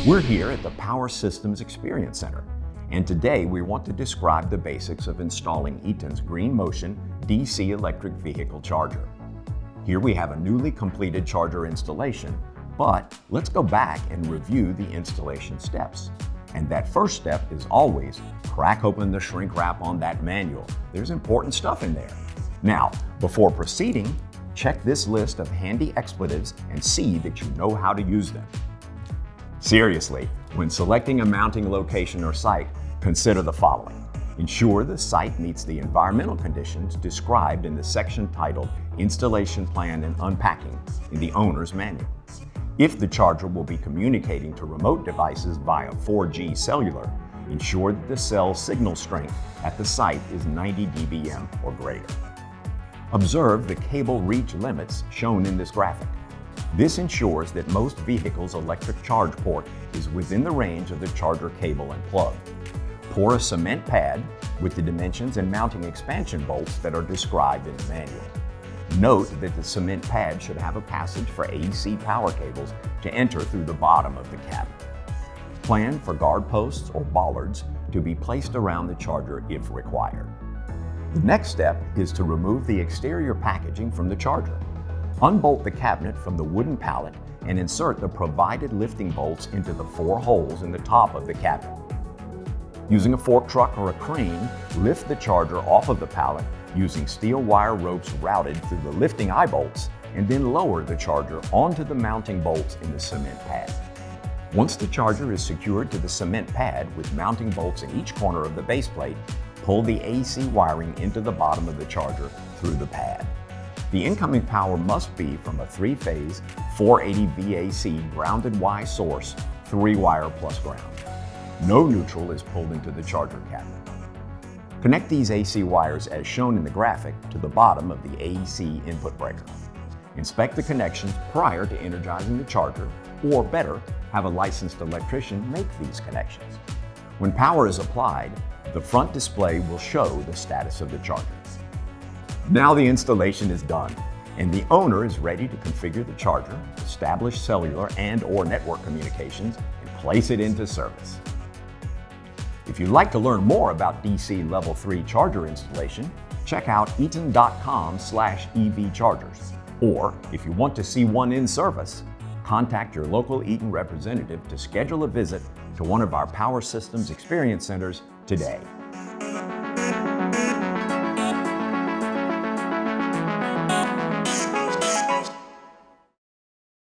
We're here at the Power Systems Experience Center, and today we want to describe the basics of installing Eaton's Green Motion DC electric vehicle charger. Here we have a newly completed charger installation, but let's go back and review the installation steps. And that first step is always crack open the shrink wrap on that manual. There's important stuff in there. Now, before proceeding, check this list of handy expletives and see that you know how to use them. Seriously, when selecting a mounting location or site, consider the following. Ensure the site meets the environmental conditions described in the section titled Installation Plan and Unpacking in the owner's manual. If the charger will be communicating to remote devices via 4G cellular, ensure that the cell signal strength at the site is 90 dBm or greater. Observe the cable reach limits shown in this graphic. This ensures that most vehicles' electric charge port is within the range of the charger cable and plug. Pour a cement pad with the dimensions and mounting expansion bolts that are described in the manual. Note that the cement pad should have a passage for AC power cables to enter through the bottom of the cabinet. Plan for guard posts or bollards to be placed around the charger if required. The next step is to remove the exterior packaging from the charger. Unbolt the cabinet from the wooden pallet and insert the provided lifting bolts into the 4 holes in the top of the cabinet. Using a fork truck or a crane, lift the charger off of the pallet using steel wire ropes routed through the lifting eye bolts, and then lower the charger onto the mounting bolts in the cement pad. Once the charger is secured to the cement pad with mounting bolts in each corner of the base plate, pull the AC wiring into the bottom of the charger through the pad. The incoming power must be from a 3-phase 480 VAC grounded Y source, 3-wire plus ground. No neutral is pulled into the charger cabinet. Connect these AC wires as shown in the graphic to the bottom of the AC input breaker. Inspect the connections prior to energizing the charger, or better, have a licensed electrician make these connections. When power is applied, the front display will show the status of the charger. Now the installation is done, and the owner is ready to configure the charger, establish cellular and/or network communications, and place it into service. If you'd like to learn more about DC Level 3 charger installation, check out eaton.com/EV chargers. Or if you want to see one in service, contact your local Eaton representative to schedule a visit to one of our Power Systems Experience Centers today.